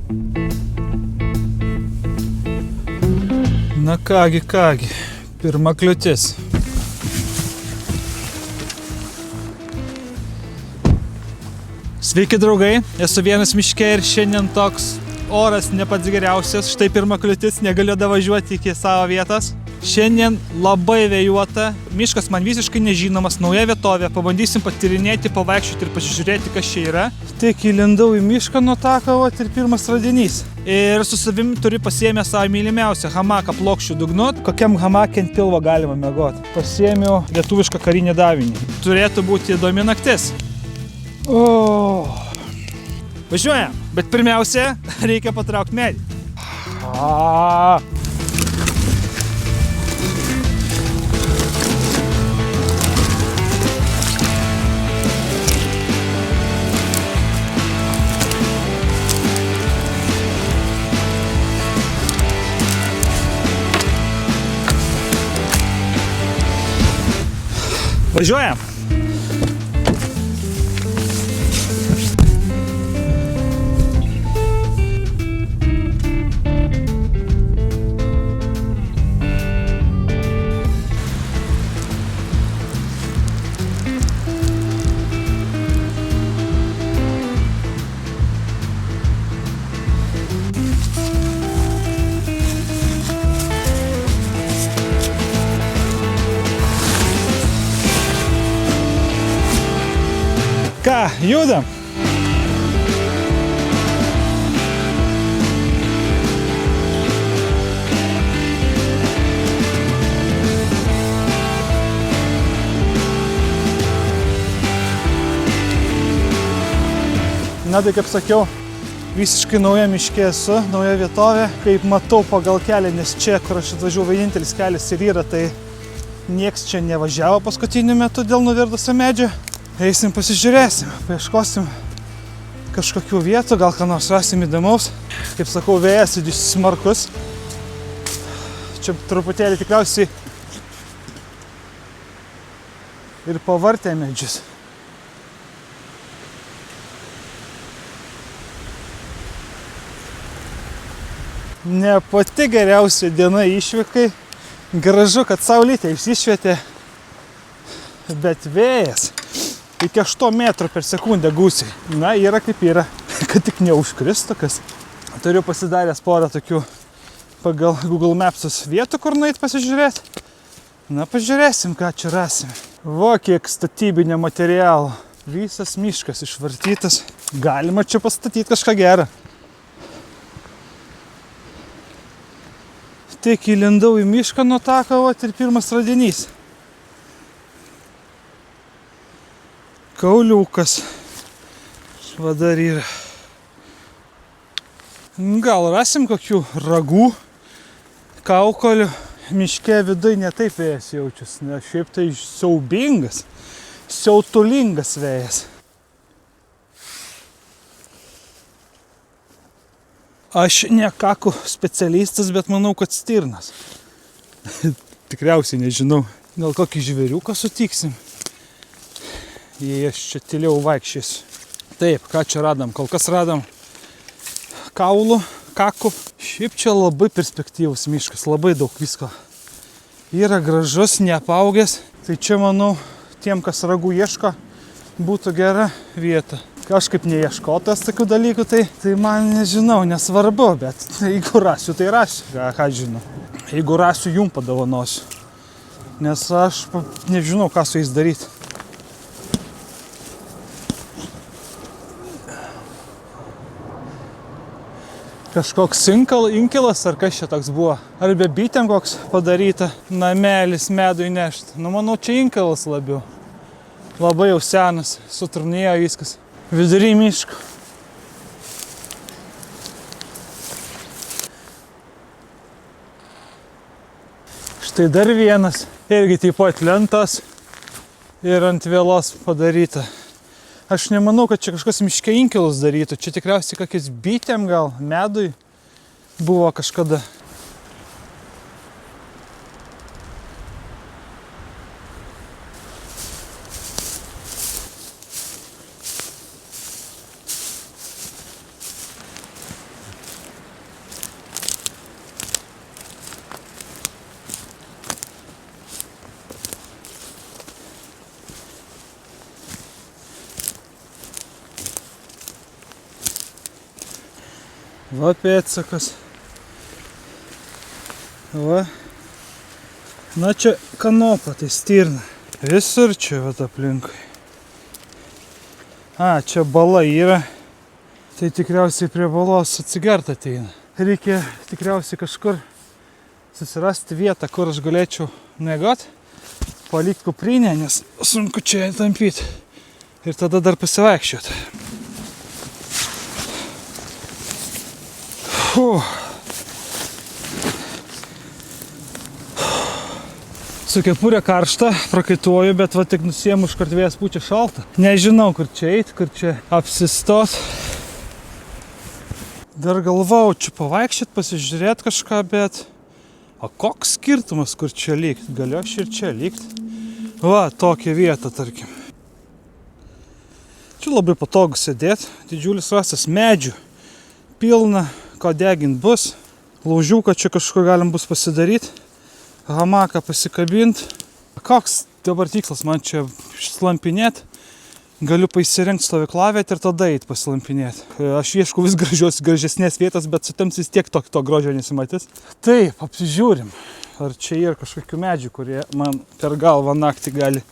Na kągi, pirma kliūtis. Sveiki draugai, esu vienas miške ir šiandien toks oras ne pats geriausias. Štai pirma kliūtis, negaliu davažiuoti iki savo vietos. Šiandien labai vėjuota, miškas man visiškai nežinomas, nauja vietovė. Pabandysim patyrinėti, pavaikščioti ir pasižiūrėti, kas čia yra. Tik įlindau į mišką nuo tako, ir pirmas radinys. Ir su savimi turiu pasiėmę savo mylimiausią hamaką plokščių dugnu. Kokiam hamakė ant pilvo galima miegoti. Pasiėmiau lietuvišką karinį davinį. Turėtų būti įdomi naktis. Važiuojam, bet pirmiausia, reikia patraukti medį. Važiuojam. Ką, judam? Na, tai kaip sakiau, visiškai nauja miške esu, nauja vietovė. Kaip matau pagal kelią, nes čia, kur aš atvažiuoju, vienintelis kelias ir yra, tai nieks čia nevažiavo paskutiniu metu dėl nuvirdusio medžio. Eisim pasižiūrėsim, paieškosim kažkokių vietų, gal ką nors rasim įdomaus. Kaip sakau, vėjas smarkus. Čia truputėlį tikriausiai ir pavartė medžius. Ne pati geriausia diena išvykai. Gražu, kad saulytė išsišvietė, bet vėjas. Iki 8 metrų per sekundę gūsiai. Na, yra kaip yra, kad tik neužkristų kas. Turiu pasidaręs porą tokių pagal Google Mapsus vietų, kur nueit pasižiūrėti. Na, pažiūrėsim, ką čia rasim. Va, kiek statybinio materialo. Visas miškas išvartytas. Galima čia pastatyti kažką gerą. Tik įlindau į mišką nuo tako, ir pirmas radinys. Kauliukas. Va dar yra. Gal rasim kokių ragų, kaukolių. Miške viduj ne taip vėjas jaučias, nes šiaip tai siaubingas, siautulingas vėjas. Aš ne kakų specialistas, bet manau, kad stirnas. Tikriausiai nežinau. Gal kokį žvėriuką sutiksim. Jei aš čia tyliau vaikščiosiu. Taip, ką čia radom? Kol kas radom kaulų, kakų. Šiaip čia labai perspektyvus miškas, labai daug visko. Yra gražus, neapaugęs. Tai čia, manau, tiem, kas ragų ieško, būtų gera vieta. Kažkaip neieškotas tokių dalykų, tai man nežinau, nesvarbu, bet jeigu rasiu, tai rasiu. Ką žinau. Jeigu rasiu, jum padovanosiu. Nes aš nežinau, ką su jais daryti. Kažkoks inkilas, ar kas čia toks buvo. Ar be bitėm koks padaryta namelis medui nešt. Nu, manau, čia inkilas labiau. Labai jau senas, sutrunėjo viskas. Vidury miško. Štai dar vienas. Irgi taip pat lentas ir ant vielos padaryta. Aš nemanau, kad čia kažkas miške inkilus darytų. Čia tikriausiai kokiais bitėm gal, medui buvo kažkada. Va pėdsakas. Va. Na čia kanopa, tai stirna. Visur čia vat aplinkui. A, čia bala yra. Tai tikriausiai prie balos atsigert ateina. Reikia tikriausiai kažkur susirasti vietą, kur aš galėčiau miegot, palikti kuprinę, nes sunku čia tampyti. Ir tada dar pasivaikščiot. Su kepurė karšta, prakaituoju, bet va tik nusiemu iškart vėjas pučia šalta. Nežinau, kur čia eit, kur čia apsistot. Dar galvau, čia pavaikščiot, pasižiūrėt kažką, bet... O koks skirtumas, kur čia likt? Galiu aš ir čia likt. Va, tokia vieta, tarkim. Čia labai patogu sėdėt. Didžiulis rastas medžių. Pilna, ko degint bus. Laužiuką čia kažkur galim bus pasidaryt. Hamaką pasikabint. Koks dabar tikslas man čia slampinėt? Galiu įsirengti stovyklavietę ir tada eit pasilampinėti. Aš ieškau vis gražesnės vietos, bet sutims vis tiek to grožio nesimatys. Taip, apsižiūrim. Ar čia yra kažkokių medžių, kurie man per galvą naktį gali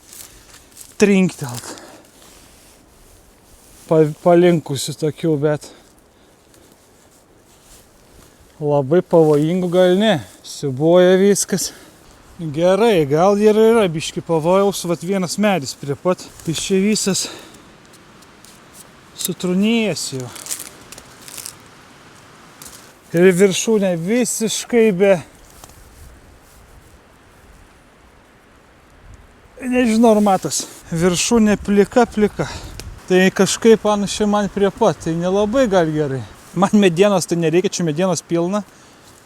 trinktelt. Palinkusių tokių, bet labai pavojingų gal ne. Siubuoja viskas. Gerai, gal ir yra biški pavojaus, vat vienas medis prie pat. Jis čia visas sutrunėjęs jau. Ir viršūnė visiškai be... Nežinau, ar matas. Viršūnė plika. Tai kažkaip panašiai man prie pat, tai nelabai gal gerai. Man medienos tai nereikia, čia medienos pilna.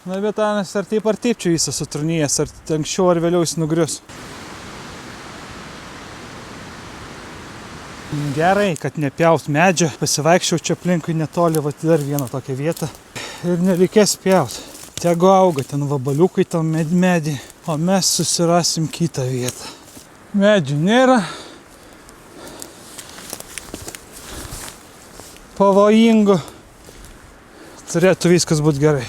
Na, bet Anas ar taip čia visas sutrunėjęs, ar anksčiau ar vėliau jis nugrius. Gerai, kad nepjaut medžio, pasivaikščiau čia aplinkui netoli, va dar vieną tokią vietą. Ir nereikės pjaut. Tegu auga ten vabaliukai tam medį, o mes susirasim kitą vietą. Medžių nėra. Pavojingo. Turėtų viskas būti gerai.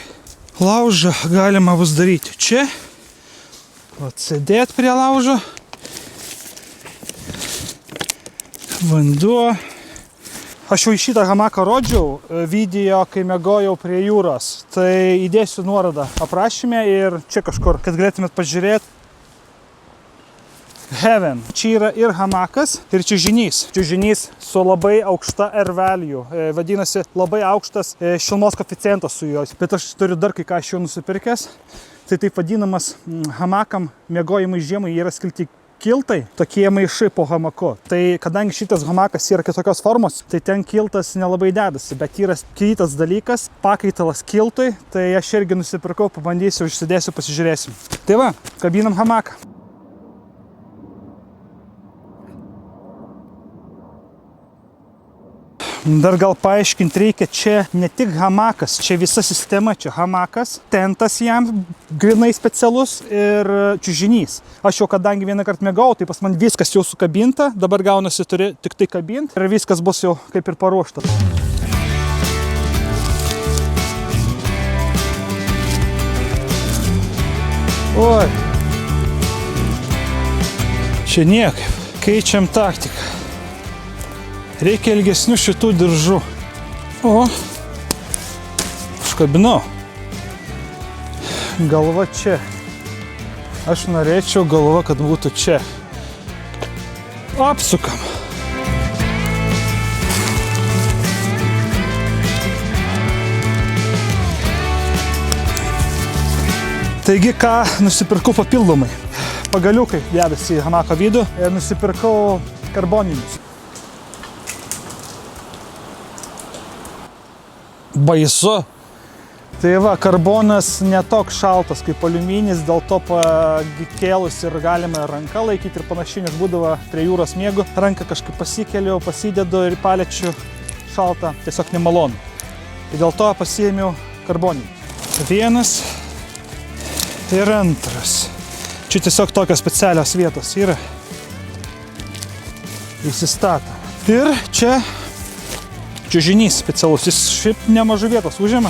Laužą galima bus daryti čia. Atsėdėt prie laužo. Vanduo. Aš jau šitą hamaką rodžiau video, kai miegojau prie jūros. Tai įdėsiu nuorodą aprašyme ir čia kažkur, kad galėtumėt pažiūrėti. Heaven. Čia yra ir hamakas, ir čiužinys. Čiužinys su labai aukšta R-value. Vadinasi, labai aukštas šilumos koeficientas su juos. Bet aš turiu dar kai ką aš jau nusipirkęs. Tai taip vadinamas hamakam miegojimui žiemai yra skilti kiltai, tokie maišai po hamaku. Tai kadangi šitas hamakas yra kitokios formos, tai ten kiltas nelabai dedasi. Bet yra kitas dalykas, pakaitalas kiltui. Tai aš irgi nusipirkau, pabandysiu, užsidėsiu, pasižiūrėsim. Tai va, kabinam hamaką. Dar gal paaiškinti reikia, čia ne tik hamakas, čia visa sistema, čia hamakas, tentas jam grinai specialus ir čiužinys. Aš jau kadangi vieną kartą miegau, tai pas man viskas jau sukabinta, dabar gaunasi turi tik tai kabinti ir viskas bus jau kaip ir paruošta. Oi. Čia niekaip. Keičiam taktiką. Reikia ilgesnių šitų diržų. O, užkabinau. Galva čia. Aš norėčiau galva, kad būtų čia. Apsukam. Taigi, ką nusipirkau papildomai. Pagaliukai dedasi į hamako vidų ir nusipirkau karboninius. Baisu. Tai va, karbonas netoks šaltas kaip aliuminis, dėl to pakėlus ir galima ranką laikyti ir panašiai, nes būdavo prie jūros miegu. Ranką kažkaip pasikeliu, pasidedu ir paliečiu šaltą, tiesiog nemalonu. Tai dėl to pasiėmiau karboninius. Vienas ir antras. Čia tiesiog tokios specialios vietos yra. Įsistato. Ir čia čiužinys specialus, jis šiaip nemažai vietos užima.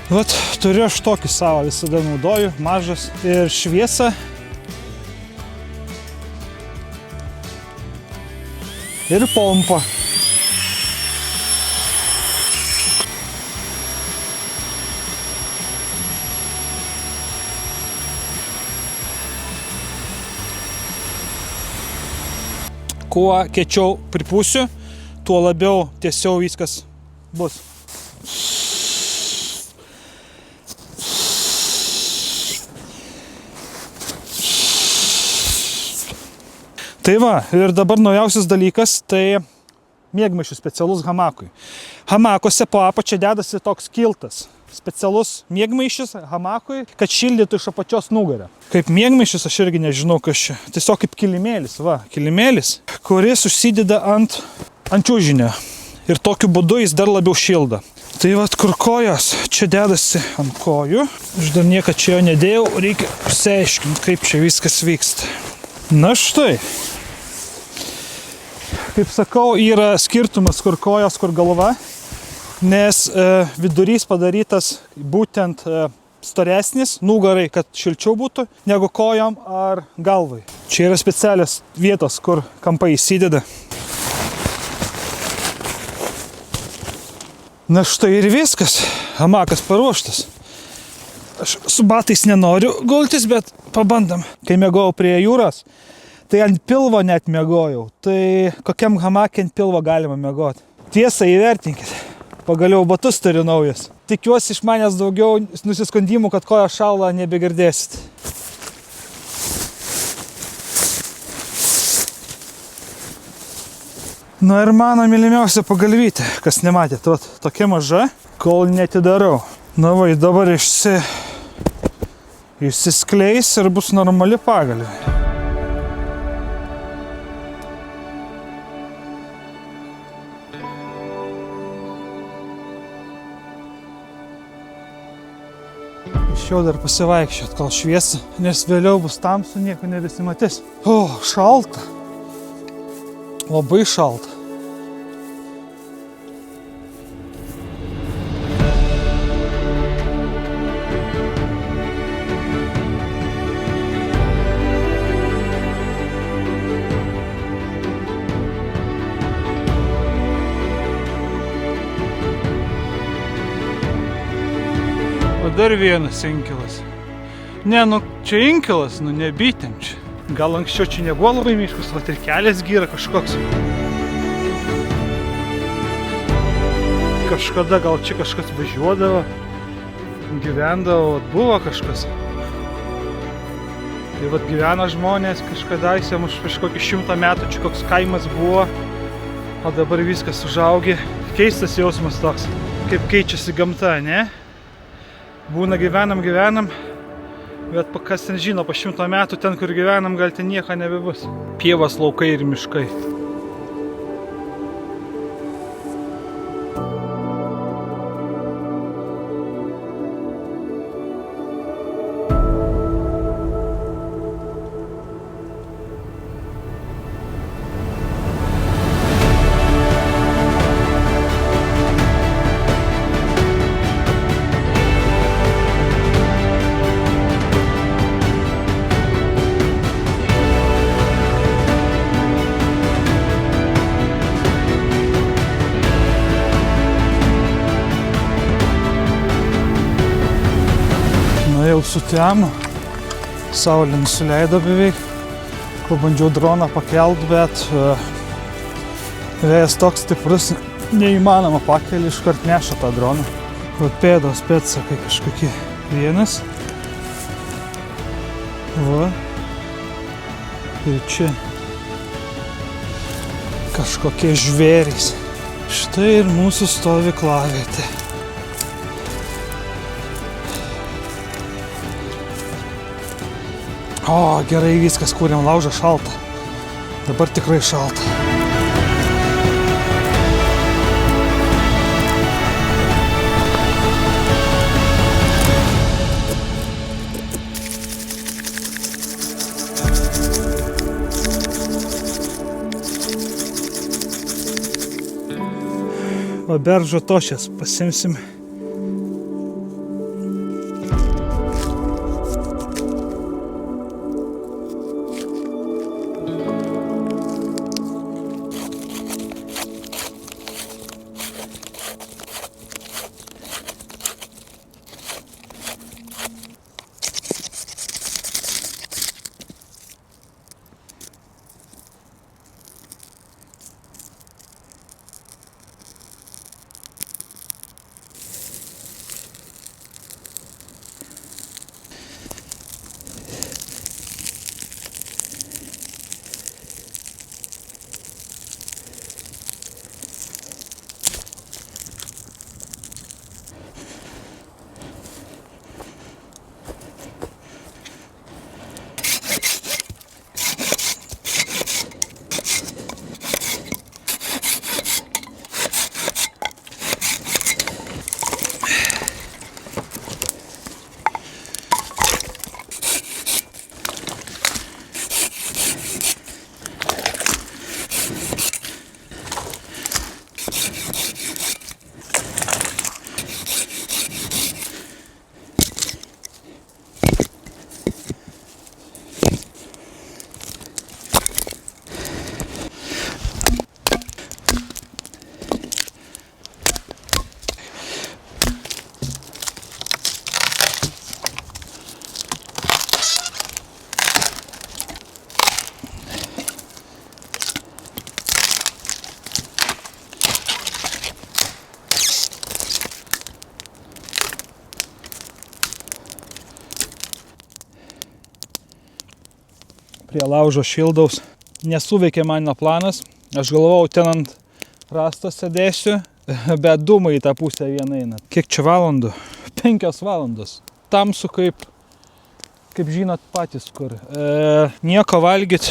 Vat, turiu aš tokį savo, visada naudoju, mažas ir šviesa. Ir pompa. Kuo kiečiau pripūsiu, tuo labiau tiesiau viskas bus. Tai va, ir dabar naujausias dalykas, tai miegmaišis specialus hamakui. Hamakuose po apačia dedasi toks kiltas. Specialus miegmaišis hamakui, kad šildytų iš apačios nugarą. Kaip miegmaišis, aš irgi nežinau, kas čia. Tiesiog kaip kilimėlis, va, kilimėlis, kuris užsideda ant čiužinio. Ir tokiu būdu jis dar labiau šildo. Tai vat, kur kojos, čia dedasi ant kojų. Aš dar niekad čia jo nedėjau, reikia išsiaiškinti, kaip čia viskas vyksta. Na štai. Kaip sakau, yra skirtumas, kur kojos, kur galva. Nes vidurys padarytas būtent storesnis, nugarai, kad šilčiau būtų, negu kojom ar galvai. Čia yra specialios vietos, kur kampai įsideda. Na štai ir viskas. Hamakas paruoštas. Aš su batais nenoriu gultis, bet pabandom. Kai miegojau prie jūros, tai ant pilvo net miegojau. Tai kokiam hamake ant pilvo galima miegoti? Tiesą įvertinkit. Pagaliau batus turiu naujas. Tikiuosi iš manęs daugiau nusiskundimų, kad koja šąla, nebegirdėsit. Na ir mano mylimiausia pagalvytė, kas nematėt, vat, tokia maža, kol neatidarau. Na va, dabar išsiskleis ir bus normali pagalvė. Išėjau dar pasivaikščiot, kol šviesa, nes vėliau bus tamsu, nieko nebesimatys. O, šalta. Labai šalta. Dar vienas inkilas. Ne, nu čia inkilas, nu nebitėm čia. Gal anksčiau čia nebuvo labai miškus, vat ir kelias gyra kažkoks. Kažkada gal čia kažkas važiuodavo, gyvendavo, vat buvo kažkas. Tai vat gyvena žmonės kažkadaise, prieš kokį 100 metų čia koks kaimas buvo, o dabar viskas užaugė. Keistas jausmas toks, kaip keičiasi gamta, ne? Būna gyvenam, bet kas ten žino, po 100 metų ten, kur gyvenam, gal ten nieko nebebus. Pievas, laukai ir miškai. Jau sutemo, saulė nusileido beveik, pabandžiau droną pakelt, bet vėjas toks stiprus, neįmanoma pakelį, iškart neša tą droną. Pėdos pėdsakai kažkokie vienas. Va. Ir čia kažkokie žvėrys. Štai ir mūsų stovyklavietė. O, gerai viskas, kūrėm laužą, šalta. Dabar tikrai šalta. O beržo tošės pasimsim. Prie laužo šildaus. Nesuveikė mano planas. Aš galvojau, ten ant rasto sėdėsiu, bet dūmai į tą pusę vieną eina. Kiek čia valandų? 5 valandos. Tamsu kaip žinot patys kur. Nieko valgyt.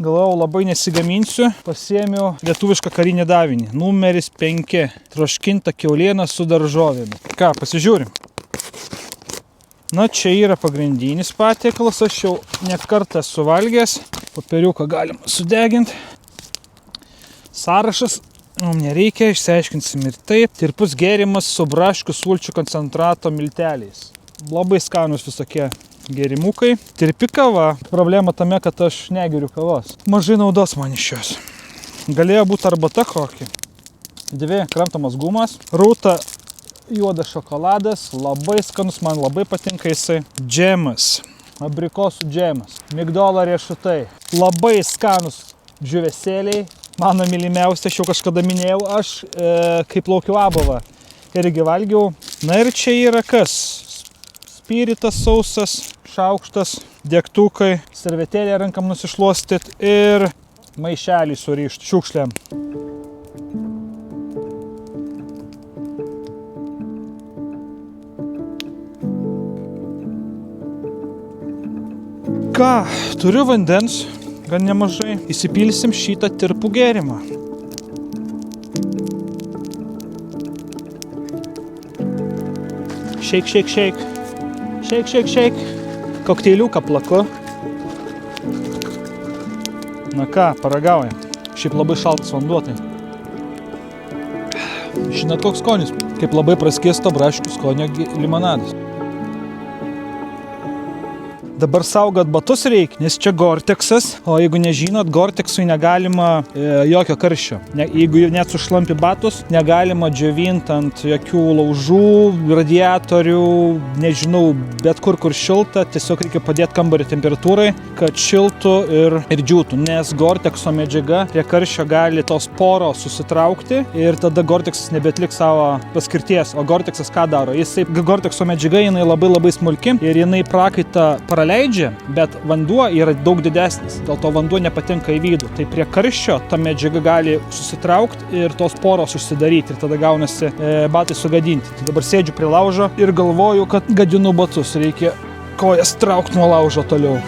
Galvojau, labai nesigaminsiu. Pasiėmiau lietuvišką karinį davinį. Numeris 5. Troškinta kiauliena su daržovėmis. Ką, pasižiūrim. Na, čia yra pagrindinis patiekalas. Aš jau ne kartą suvalgęs. Popieriuką galim sudeginti. Sąrašas mums nereikia, išsiaiškinsim ir taip. Tirpus gėrimas su braškių sulčių koncentrato milteliais. Labai skanus visokie gėrimukai. Tirpi kava. Problema tame, kad aš negeriu kavos. Mažai naudos man iš jos. Galėjo būti arbata kokį. 2 kramtomas gumas. Rūta juodas šokoladas. Labai skanus, man labai patinka jisai. Džemas. Abrikosų džemas. Migdolo riešutai. Labai skanus džiūvėsėliai. Mano mylimiausia, aš jau kažkada minėjau, aš kai plaukiau Abavą irgi valgiau. Na ir čia yra kas? Spiritas sausas, šaukštas, degtukai, servetėlė rankam nusišluostyt ir maišelį surišt šiukšlėm. Ką, turiu vandens, gan nemažai. Įsipilsim šitą tirpų gėrimą. Šeik, šeik, šeik. Šeik, šeik, šeik. Kokteiliuką plaku. Na ką, paragaujam. Šiaip labai šaltas vanduo tai. Žinot, koks skonis. Kaip labai praskiesto braškių skonio limonadas. Dabar saugot batus reikia, nes čia Gore-Texas, o jeigu nežinot, Gore-Texui negalima jokio karščio. Jeigu net sušlampi batus, negalima džiovinti ant jokių laužų, radiatorių, nežinau, bet kur šilta, tiesiog reikia padėti kambario temperatūrai, kad šiltų ir džiūtų, nes Gore-Texo medžiaga prie karščio gali tos poros susitraukti ir tada Gore-Texas nebetliks savo paskirties, o Gore-Texas ką daro? Gore-Texo medžiaga, jinai labai smulki ir jinai prakaitą leidžia, bet vanduo yra daug didesnis, dėl to vanduo nepatenka į vidų. Tai prie karščio ta medžiaga gali susitraukti ir tos poros užsidaryti ir tada gaunasi batai sugadinti. Tai dabar sėdžiu prie laužo ir galvoju, kad gadinu batus, reikia kojas traukti nuo laužo toliau.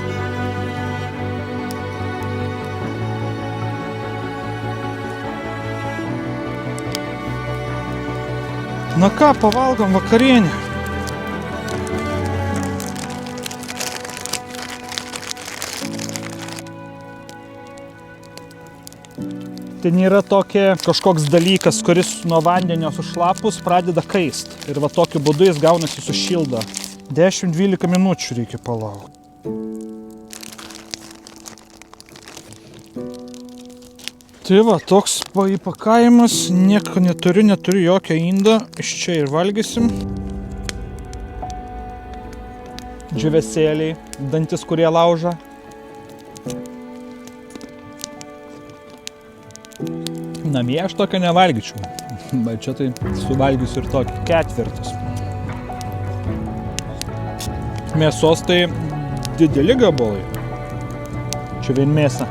Na ką, pavalgom vakarienę. Tai nėra tokia kažkoks dalykas, kuris nuo vandenio sušlapus pradeda kaist. Ir va tokiu būdu jis gaunasi sušildo. 10-12 minučių reikia palaukti. Tai va, toks įpakavimas, nieko neturiu jokio indą. Iš čia ir valgysim. Džiūvėsėliai, dantis, kurie lauža. Namie aš tokio nevalgyčiau, bet čia tai suvalgysiu ir tokį 4. Mėsos tai dideli gabalai. Čia vien mėsa.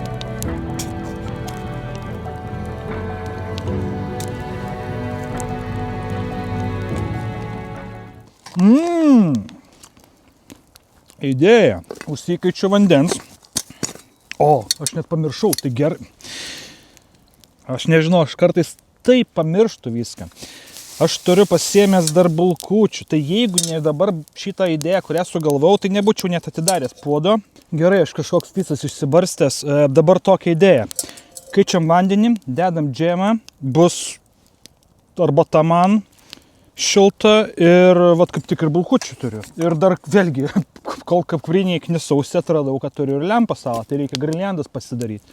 Idėja. Užsikaičiu vandens. O, aš net pamiršau, tai gerai. Aš nežinau, aš kartais taip pamirštu viską. Aš turiu pasiėmęs dar bulkučių. Tai jeigu ne dabar šitą idėją, kurią sugalvau, tai nebūčiau net atidaręs puodo. Gerai, aš kažkoks visas išsibarstęs. Dabar tokia idėja. Kaičiam vandenį, dedam džemą, bus arbata man šilta ir vat kaip tik ir bulkučių turiu. Ir dar vėlgi, kol kaprinėje knisausi, atradau, kad turiu ir lempą savo, tai reikia girliandas pasidaryti.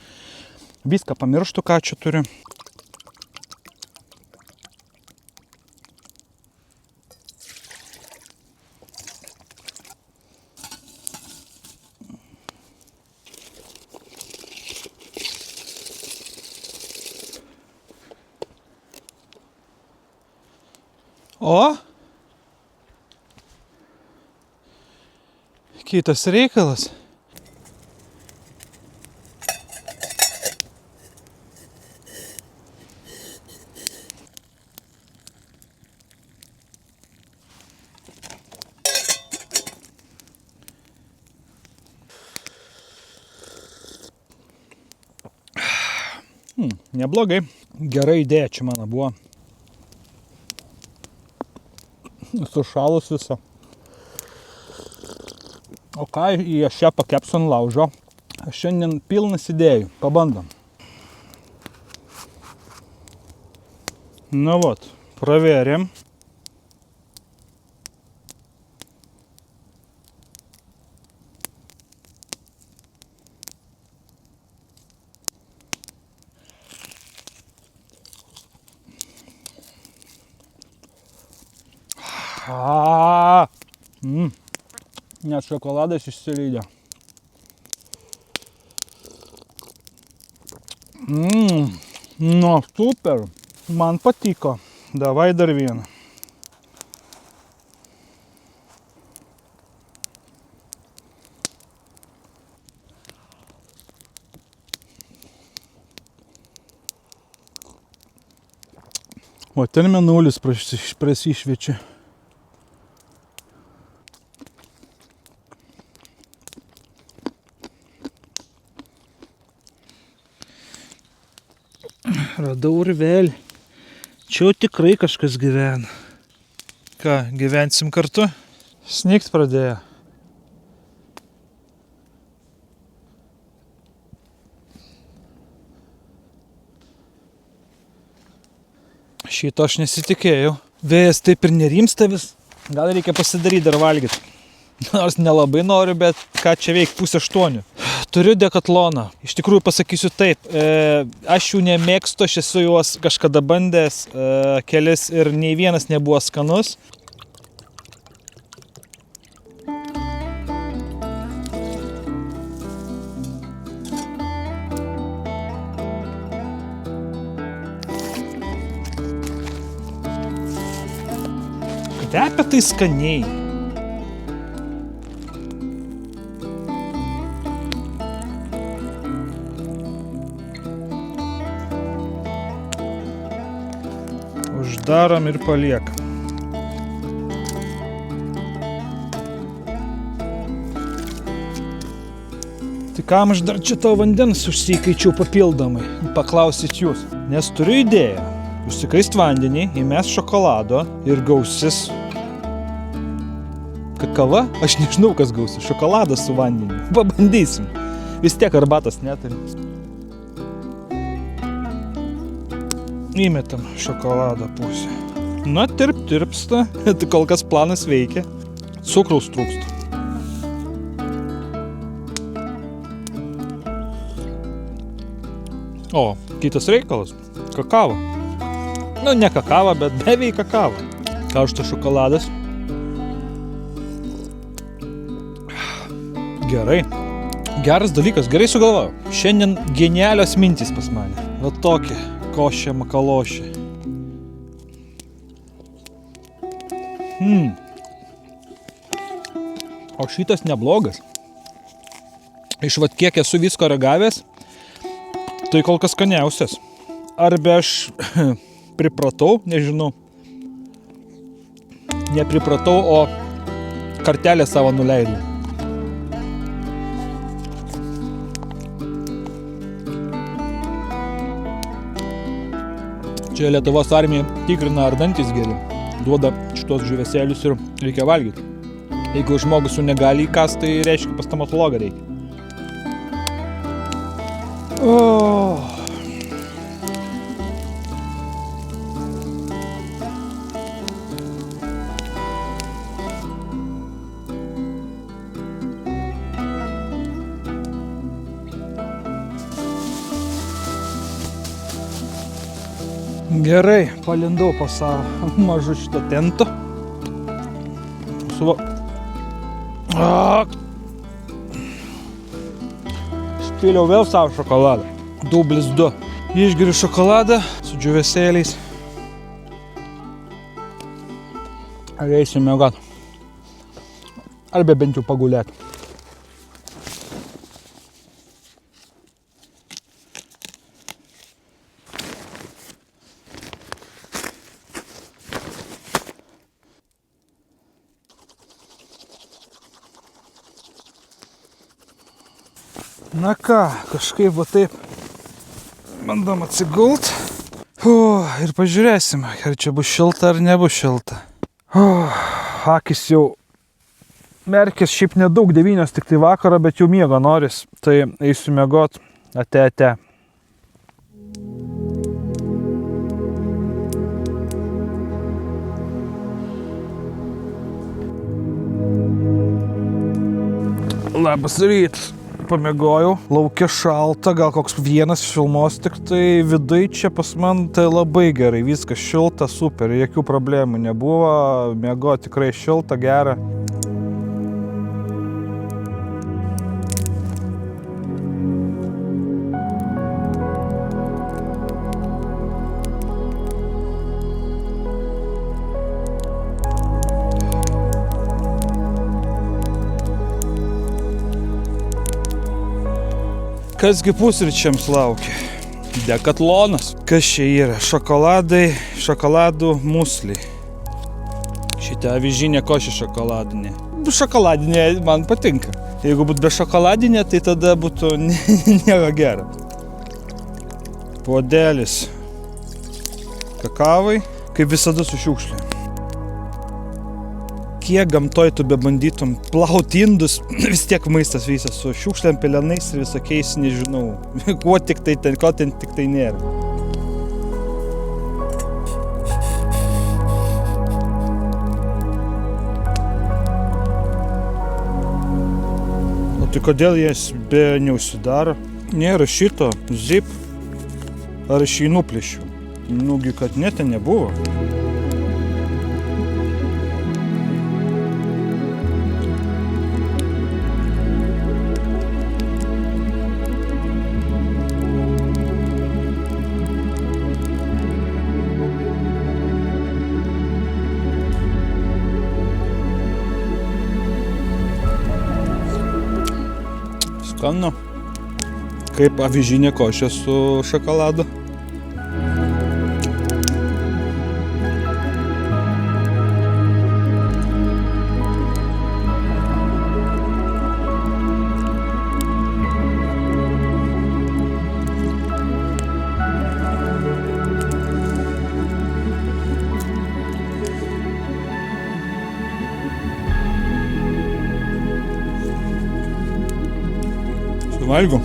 Viską pamirštu, ką čia turiu. O? Kitas reikalas. Neblogai. Gera idėja čia mano buvo. Sušalus visą. O ką į aš čia pakepsiu ant laužo? Aš šiandien pilnas idėjų. Pabandom. Nu vat, pravėrėm. Net šokoladas išsilydė. Nu, super. Man patiko. Davai dar vieną. O ten mėnulis prasišviečia. Radau urvelį. Čia jau tikrai kažkas gyvena. Ką, gyvensim kartu? Snigt pradėjo. Šito aš nesitikėjau. Vėjas taip ir nerimsta vis. Gal reikia pasidaryti dar valgyti. Nors nelabai noriu, bet ką čia veik 7:30. Turiu dekatloną. Iš tikrųjų pasakysiu taip, aš jų nemėgstu, aš esu juos kažkada bandęs kelis ir nei vienas nebuvo skanus. Kvepia tai skaniai. Uždarom ir paliekam. Tai kam aš dar čia to vandens užsikaičiau papildomai? Paklausit jūs. Nes turiu idėją. Užsikaist vandenį, įmes šokolado ir gausis kakava. Aš nežinau, kas gausis. Šokoladas su vandeniu. Pabandysim. Vis tiek arbatos neturim. Įmetam šokolado pusę. Na, tirpsta. Tai kol kas planas veikia. Cukraus trūksta. O, kitas reikalas. Kakava. Nu, ne kakava, bet beveik kakava. Karštas šokoladas. Gerai. Geras dalykas. Gerai sugalvojau. Šiandien genialios mintys pas mane. Va tokia. Košė, makalošė. O šitas neblogas. Iš vat kiek esu visko ragavęs, tai kol kas skaniausias. Arba aš pripratau, nežinau. Nepripratau, o kartelę savo nuleidau. Čia Lietuvos armija tikrina, ar dantis geri. Duoda šitos žuvėsėlius ir reikia valgyti. Jeigu žmogus su negali įkast, tai reiškia pas stomatologą reikia. Gerai, palindau po savo mažu šito tento. Spyliau vėl savo šokoladą. Dublis 2. Išgeriu šokoladą su džiūvėsėliais. Ar eisim miegot. Arba bent jau pagulėt. Na ką, kažkaip va taip Bandom atsigult. Ir pažiūrėsim, ar čia bus šilta ar nebus šilta. Akis jau merkės, šiaip nedaug, 9 tik tai vakarą, bet jau miego noris. Tai eisiu miegot. Ate. Labas rytas. Pamiegojau, laukia šalta, gal koks vienas šilumos, tik tai vidai čia pas man tai labai gerai, viskas šilta, super, jokių problemų nebuvo, miego tikrai šilta, gera. Kasgi pusryčiams laukia? Dekatlonas. Kas čia yra? Šokoladai, šokoladų musliai. Šitą avižinė košė šokoladinė. Šokoladinė man patinka. Jeigu būtų be šokoladinė, tai tada būtų nieko gero. Puodelis kakavai, kaip visada su šiukšlė. Kiek gamtoj tu bebandytum plauti indus, vis tiek maistas visas su šiukšlėm, pelenais ir visokiais, nežinau, ko ten tik tai nėra. O tai kodėl jas be neužsidaro? Nėra šito, zip. Ar aš jį nuplėšiu? Nugi, kad ne, ten nebuvo. Skanu. Kaip avižinė košė su šokoladu. Suvalgiau.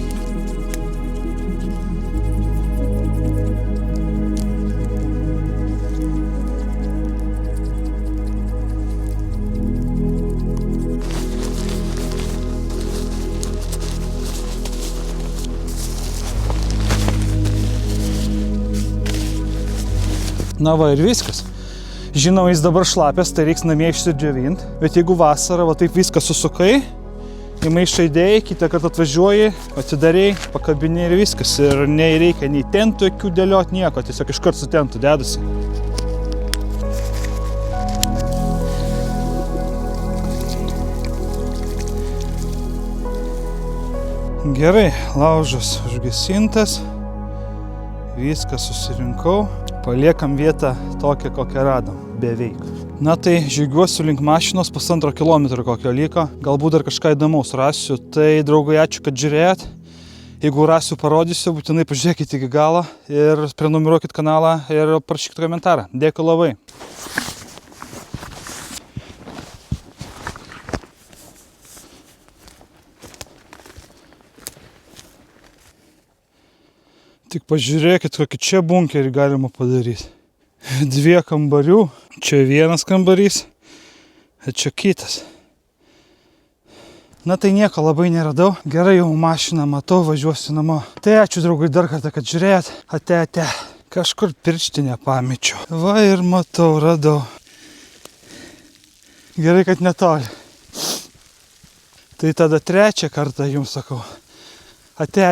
Na va ir viskas. Žinoma, jis dabar šlapės, tai reiks namie išsidžiovint. Bet jeigu vasarą va taip viską susukai, į maišą įdėjai, kitą kartą atvažiuoji, atidarėjai, pakabinėjai ir viskas. Ir nereikia nei tentų jokių dėliot, nieko, tiesiog iškart su tentu dedasi. Gerai, laužas užgesintas, viską susirinkau. Paliekam vietą tokią, kokią radom, beveik. Na tai žygiuosiu link mašinos, 1,5 kilometro kokio liko. Galbūt dar kažką įdomaus rasiu. Tai draugai, ačiū, kad žiūrėjot. Jeigu rasiu, parodysiu, būtinai pažiūrėkite iki galo ir prenumeruokit kanalą ir parašykite komentarą. Dėkui labai. Tik pažiūrėkit, kokį čia bunkerį galima padaryti. 2 kambarių, čia vienas kambarys, ir čia kitas. Na tai nieko labai neradau. Gerai, jau mašiną matau, važiuosiu namo. Tai ačiū draugai dar kartą, kad žiūrėjot. Ate. Kažkur pirštinę pamečiau. Va ir matau, radau. Gerai, kad netoli. Tai tada 3 kartą jums sakau. Ate.